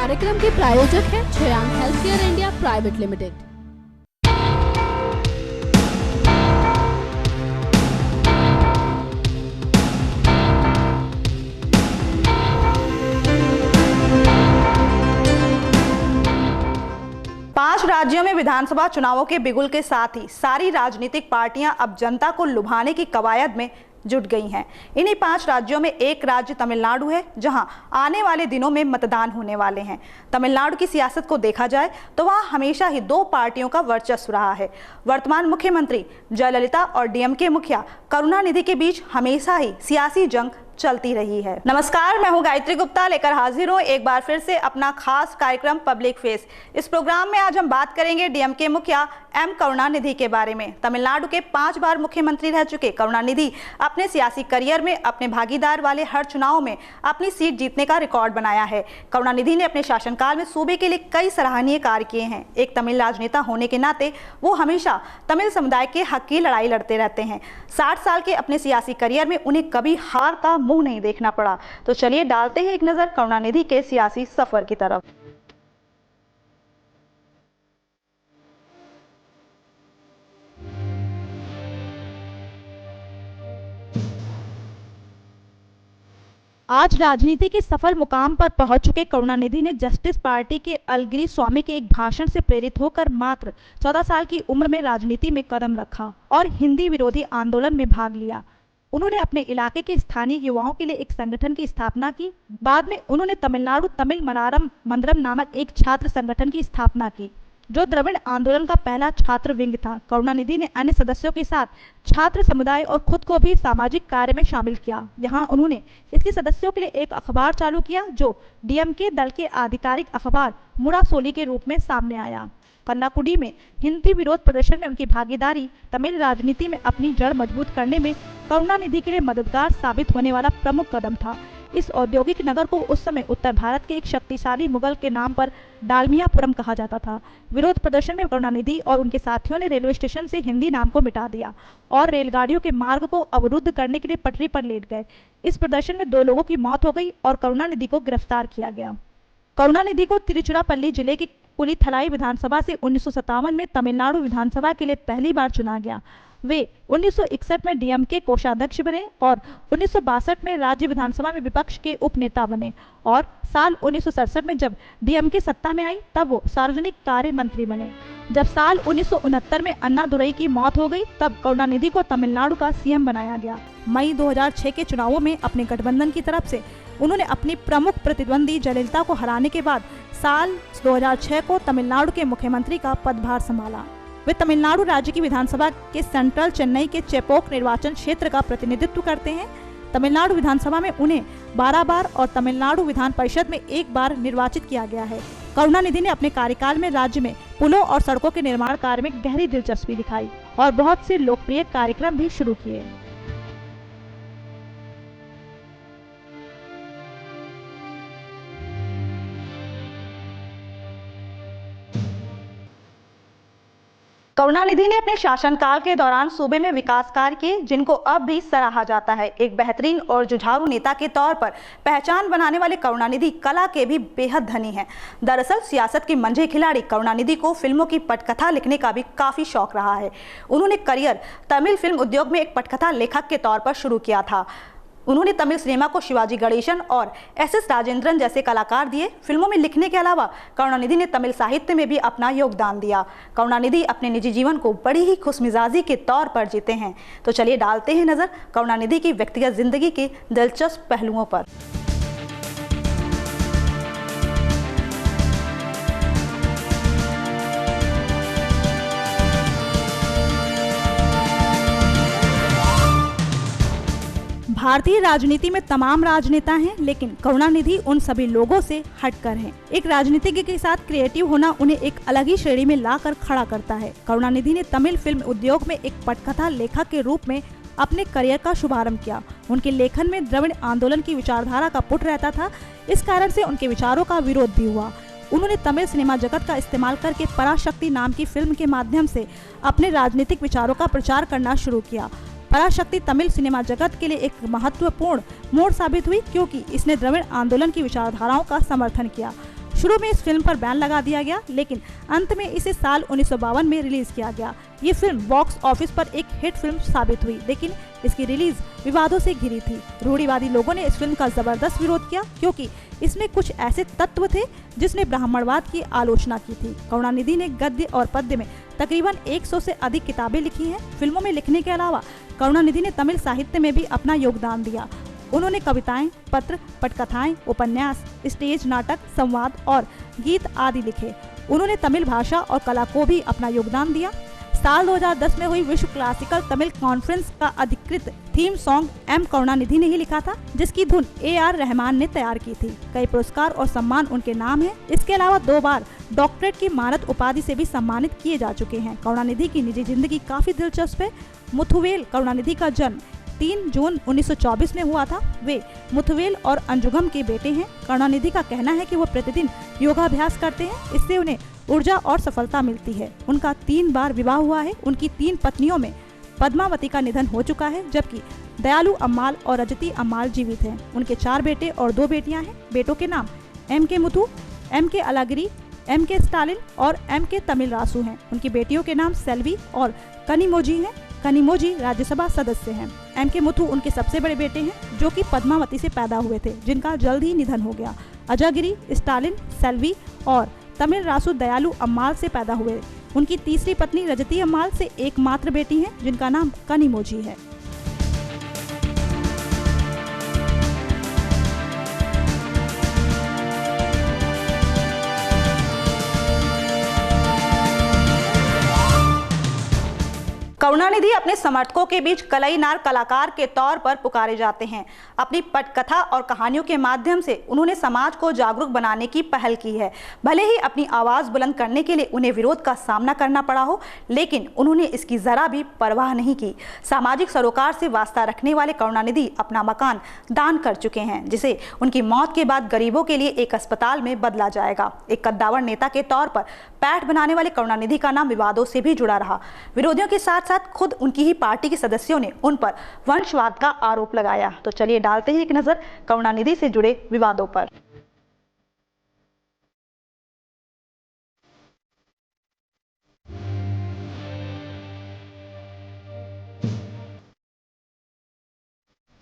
कार्यक्रम के प्रायोजक हैं छयांग health care India private limited. पांच राज्यों में विधानसभा चुनावों के बिगुल के साथ ही सारी राजनीतिक पार्टियां अब जनता को लुभाने की कवायद में जुट गई हैं। इन्हीं पांच राज्यों में एक राज्य तमिलनाडु है, जहां आने वाले दिनों में मतदान होने वाले हैं। तमिलनाडु की सियासत को देखा जाए तो वहां हमेशा ही दो पार्टियों का वर्चस्व रहा है। वर्तमान मुख्यमंत्री जयललिता और डीएमके मुखिया करुणानिधि के बीच हमेशा ही सियासी जंग चलती रही है। नमस्कार, मैं हूं गायत्री गुप्ता, लेकर हाजिर हूं एक बार फिर से अपना खास कार्यक्रम पब्लिक फेस। इस प्रोग्राम में आज हम बात करेंगे डीएमके मुखिया एम करुणानिधि के बारे में। तमिलनाडु के 5 बार मुख्यमंत्री रह चुके करुणानिधि अपने सियासी करियर में अपने भागीदार वाले हर चुनाव में अपनी सीट जीतने का रिकॉर्ड बनाया है। करुणानिधि ने अपने शासनकाल में सूबे के लिए कई सराहनीय कार्य किए हैं। एक तमिल राजनेता होने के नाते वो हमेशा तमिल समुदाय के हक की लड़ाई लड़ते रहते हैं। 60 साल के अपने सियासी करियर में उन्हें कभी हार का मुंह नहीं देखना पड़ा। तो चलिए डालते हैं एक नजर करुणानिधि के सियासी सफर की तरफ। आज राजनीति के सफल मुकाम पर पहुंच चुके करुणानिधि ने जस्टिस पार्टी के अलगिरी स्वामी के एक भाषण से प्रेरित होकर मात्र 14 साल की उम्र में राजनीति में कदम रखा और हिंदी विरोधी आंदोलन में भाग लिया। उन्होंने अपने इलाके के स्थानीय युवाओं के लिए एक संगठन की स्थापना की। बाद में उन्होंने तमिलनाडु तमिल मनारम मंदरम नामक एक छात्र संगठन की स्थापना की, जो द्रविड़ आंदोलन का पहला छात्र विंग था। करुणानिधि ने अन्य सदस्यों के साथ छात्र समुदाय और खुद को भी सामाजिक कार्य में शामिल किया। यहाँ उन्होंने इसके सदस्यों के लिए एक अखबार चालू किया, जो डीएमके दल के आधिकारिक अखबार मुरासोली के रूप में सामने आया। कन्नाकुडी में हिंदी विरोध प्रदर्शन में उनकी भागीदारी तमिल राजनीति में अपनी जड़ मजबूत करने में करुणानिधि के लिए मददगार साबित होने वाला प्रमुख कदम था। इस औद्योगिक नगर को उस समय उत्तर भारत के एक शक्तिशाली मुगल के नाम पर डालमियापुरम कहा जाता था। विरोध प्रदर्शन में करुणानिधि और उनके साथियों ने रेलवे स्टेशन से हिंदी नाम को मिटा दिया और रेलगाड़ियों के मार्ग को अवरुद्ध करने के लिए पटरी पर लेट गए। इस प्रदर्शन में 2 लोगों की मौत हो गई और करुणानिधि को गिरफ्तार किया गया। करुणानिधि को तिरुचिरापल्ली जिले की कुलिथलाई विधानसभा से 1957 में तमिलनाडु विधानसभा के लिए पहली बार चुना गया। वे 1961 में डीएमके कोषाध्यक्ष बने और 1962 में राज्य विधानसभा में विपक्ष के उपनेता बने और साल 1967 में जब डीएमके सत्ता में आई तब वो सार्वजनिक कार्य मंत्री बने। जब साल 1969 में अन्नादुरई की मौत हो गई तब करुणानिधि को तमिलनाडु का सीएम बनाया गया। मई 2006 के चुनावों में अपने गठबंधन की तरफ से उन्होंने अपनी प्रमुख प्रतिद्वंदी जयललिता को हराने के बाद साल 2006 को तमिलनाडु के मुख्यमंत्री का पदभार संभाला। वे तमिलनाडु राज्य की विधानसभा के सेंट्रल चेन्नई के चेपोक निर्वाचन क्षेत्र का प्रतिनिधित्व करते हैं। तमिलनाडु विधानसभा में उन्हें 12 बार और तमिलनाडु विधान परिषद में 1 बार निर्वाचित किया गया है। करुणानिधि ने अपने कार्यकाल में राज्य में पुलों और सड़कों के निर्माण कार्य में गहरी दिलचस्पी दिखाई और बहुत से लोकप्रिय कार्यक्रम भी शुरू किए। करुणानिधि ने अपने शासनकाल के दौरान सूबे में विकास कार्य किए, जिनको अब भी सराहा जाता है। एक बेहतरीन और जुझारू नेता के तौर पर पहचान बनाने वाले करुणानिधि कला के भी बेहद धनी हैं। दरअसल सियासत के मंझे खिलाड़ी करुणानिधि को फिल्मों की पटकथा लिखने का भी काफी शौक रहा है। उन्होंने करियर तमिल फिल्म उद्योग में एक पटकथा लेखक के तौर पर शुरू किया था। उन्होंने तमिल सिनेमा को शिवाजी गणेशन और एस राजेंद्रन जैसे कलाकार दिए। फिल्मों में लिखने के अलावा करुणानिधि ने तमिल साहित्य में भी अपना योगदान दिया। करुणानिधि अपने निजी जीवन को बड़ी ही खुशमिजाजी के तौर पर जीते हैं। तो चलिए डालते हैं नजर करुणानिधि की व्यक्तिगत जिंदगी के दिलचस्प पहलुओं पर। भारतीय राजनीति में तमाम राजनेता हैं, लेकिन करुणानिधि उन सभी लोगों से हटकर हैं। एक राजनीतिज्ञ के साथ क्रिएटिव होना उन्हें एक अलग ही श्रेणी में लाकर खड़ा करता है। करुणानिधि ने तमिल फिल्म उद्योग में एक पटकथा लेखक के रूप में अपने करियर का शुभारंभ किया। उनके लेखन में द्रविड़ आंदोलन की विचारधारा का पुट रहता था। इस कारण से उनके विचारों का विरोध भी हुआ। उन्होंने तमिल सिनेमा जगत का इस्तेमाल करके पराशक्ति नाम की फिल्म के माध्यम से अपने राजनीतिक विचारों का प्रचार करना शुरू किया। पराशक्ति तमिल सिनेमा जगत के लिए एक महत्वपूर्ण मोड़ साबित हुई, क्योंकि इसने द्रविड़ आंदोलन की विचारधाराओं का समर्थन किया। शुरू में इस फिल्म पर बैन लगा दिया गया, लेकिन अंत में इसे साल 1952 में रिलीज किया गया। ये फिल्म बॉक्स ऑफिस पर एक हिट फिल्म साबित हुई, लेकिन इसकी रिलीज विवादों से घिरी थी। रूढ़िवादी लोगों ने इस फिल्म का जबरदस्त विरोध किया, क्योंकि इसमें कुछ ऐसे तत्व थे जिसने ब्राह्मणवाद की आलोचना की थी। करुणानिधि ने गद्य और पद्य में तकरीबन 100 से अधिक किताबें लिखी हैं। फिल्मों में लिखने के अलावा करुणानिधि ने तमिल साहित्य में भी अपना योगदान दिया। उन्होंने कविताएं, पत्र, पटकथाएं, उपन्यास, स्टेज नाटक, संवाद और गीत आदि लिखे। उन्होंने तमिल भाषा और कला को भी अपना योगदान दिया। साल 2010 में हुई विश्व क्लासिकल तमिल कॉन्फ्रेंस का अधिकृत थीम सॉन्ग एम करुणानिधि ने ही लिखा था, जिसकी धुन AR रहमान ने तैयार की थी। कई पुरस्कार और सम्मान उनके नाम हैं। इसके अलावा 2 बार डॉक्टरेट की मानद उपाधि से भी सम्मानित किए जा चुके हैं। करुणानिधि की निजी जिंदगी काफी दिलचस्प है। मुथुवेल करुणानिधि का जन्म 3 जून 1924 में हुआ था। वे मुथुवेल और अंजुगम के बेटे हैं। करुणानिधि का कहना है कि वो प्रतिदिन योगाभ्यास करते हैं, इससे उन्हें ऊर्जा और सफलता मिलती है। उनका 3 बार विवाह हुआ है। उनकी 3 पत्नियों में पद्मावती का निधन हो चुका है, जबकि दयालु अम्माल और रजती अम्माल जीवित हैं। उनके 4 बेटे और 2 बेटियां हैं। बेटों के नाम MK Muthu, MK Alagiri, MK Stalin और MK तमिल रासु हैं। उनकी बेटियों के नाम सेल्वी और कनिमोजी हैं। कनिमोजी राज्यसभा सदस्य हैं। MK मुथु उनके सबसे बड़े बेटे हैं, जो कि पद्मावती से पैदा हुए थे, जिनका जल्द ही निधन हो गया। अजागिरी, स्टालिन, सेल्वी और तमिल रासु दयालु अम्माल से पैदा हुए। उनकी तीसरी पत्नी रजती अम्माल से एकमात्र बेटी हैं, जिनका नाम कनिमोजी है। करुणानिधि अपने समर्थकों के बीच कलईनार कलाकार के तौर पर पुकारे जाते हैं। अपनी पटकथा और कहानियों के माध्यम से उन्होंने समाज को जागरूक बनाने की पहल की है। भले ही अपनी आवाज बुलंद करने के लिए उन्हें विरोध का सामना करना पड़ा हो, लेकिन उन्होंने इसकी जरा भी परवाह नहीं की। सामाजिक सरोकार से वास्ता रखने वाले करुणानिधि अपना मकान दान कर चुके हैं, जिसे उनकी मौत के बाद गरीबों के लिए एक अस्पताल में बदला जाएगा। एक कद्दावर नेता के तौर पर पैठ बनाने वाले करुणानिधि का नाम विवादों से भी जुड़ा रहा। विरोधियों के साथ साथ खुद उनकी ही पार्टी के सदस्यों ने उन पर वंशवाद का आरोप लगाया। तो चलिए डालते हैं एक नजर करुणानिधि से जुड़े विवादों पर।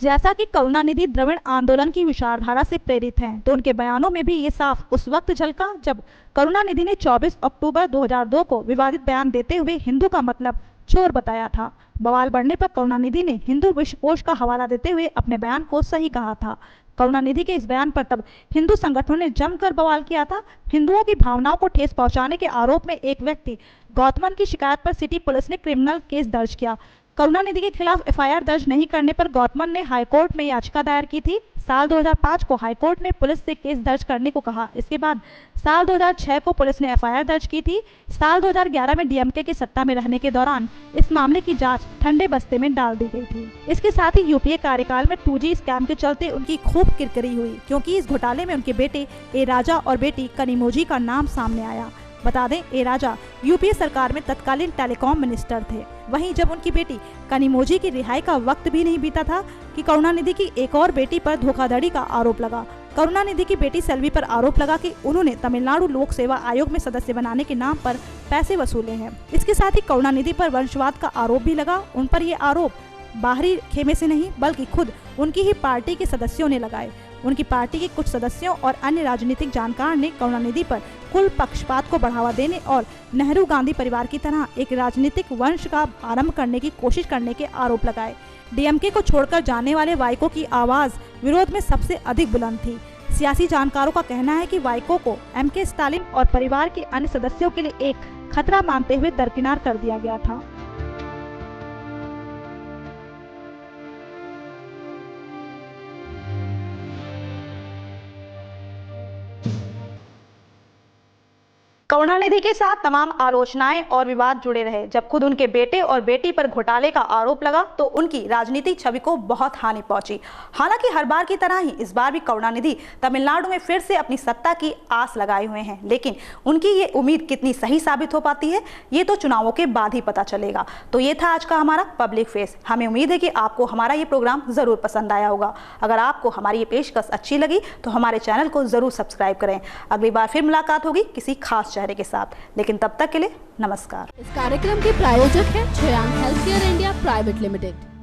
जैसा कि करुणानिधि द्रविड़ आंदोलन की विचारधारा से प्रेरित हैं, तो उनके बयानों में भी ये साफ उस वक्त झलका जब करुणानिधि ने 24 अक्टूबर 2002 को विवादित बयान देते हुए हिंदू का मतलब चोर बताया था। बवाल बढ़ने पर करुणानिधि ने हिंदू विश्वकोश का हवाला देते हुए अपने बयान को सही कहा था। करुणानिधि के इस बयान पर तब हिंदू संगठनों ने जमकर बवाल किया था। हिंदुओं की भावनाओं को ठेस पहुंचाने के आरोप में एक व्यक्ति गौतमन की शिकायत पर सिटी पुलिस ने क्रिमिनल केस दर्ज किया। करुणानिधि के खिलाफ FIR दर्ज नहीं करने पर गौतमन ने हाईकोर्ट में याचिका दायर की थी। साल 2005 को हाईकोर्ट ने पुलिस से केस दर्ज करने को कहा। इसके बाद साल 2006 को पुलिस ने FIR दर्ज की थी। साल 2011 में DMK के सत्ता में रहने के दौरान इस मामले की जांच ठंडे बस्ते में डाल दी गई थी। इसके साथ ही UPA कार्यकाल में 2G स्कैम के चलते उनकी खूब किरकिरी हुई, क्योंकि इस घोटाले में उनके बेटे A राजा और बेटी कनिमोजी का नाम सामने आया। बता दें, A राजा UPA सरकार में तत्कालीन टेलीकॉम मिनिस्टर थे। वहीं जब उनकी बेटी कनिमोजी की रिहाई का वक्त भी नहीं बीता था कि करुणानिधि की एक और बेटी पर धोखाधड़ी का आरोप लगा। करुणानिधि की बेटी सेल्वी पर आरोप लगा कि उन्होंने तमिलनाडु लोक सेवा आयोग में सदस्य बनाने के नाम पर पैसे वसूले हैं। इसके साथ ही करुणानिधि पर वंशवाद का आरोप भी लगा। उन पर ये आरोप बाहरी खेमे से नहीं, बल्कि खुद उनकी ही पार्टी के सदस्यों ने लगाए। उनकी पार्टी के कुछ सदस्यों और अन्य राजनीतिक जानकार ने करुणानिधि पर कुल पक्षपात को बढ़ावा देने और नेहरू गांधी परिवार की तरह एक राजनीतिक वंश का आरंभ करने की कोशिश करने के आरोप लगाए। DMK को छोड़कर जाने वाले वाइको की आवाज विरोध में सबसे अधिक बुलंद थी। सियासी जानकारों का कहना है कि वाइको को MK स्टालिन और परिवार के अन्य सदस्यों के लिए एक खतरा मानते हुए दरकिनार कर दिया गया था। करुणानिधि के साथ तमाम आलोचनाएं और विवाद जुड़े रहे। जब खुद उनके बेटे और बेटी पर घोटाले का आरोप लगा तो उनकी राजनीतिक छवि को बहुत हानि पहुंची। हालांकि हर बार की तरह ही इस बार भी करुणानिधि तमिलनाडु में फिर से अपनी सत्ता की आस लगाए हुए हैं, लेकिन उनकी ये उम्मीद कितनी सही साबित हो पाती है ये तो चुनावों के बाद ही पता चलेगा। तो ये था आज का हमारा पब्लिक फेस। हमें उम्मीद है कि आपको हमारा ये प्रोग्राम जरूर पसंद आया होगा। अगर आपको हमारी ये पेशकश अच्छी लगी तो हमारे चैनल को जरूर सब्सक्राइब करें। अगली बार फिर मुलाकात होगी किसी खास चेहरे के साथ, लेकिन तब तक के लिए नमस्कार। इस कार्यक्रम के प्रायोजक है Shreyank health care India private limited.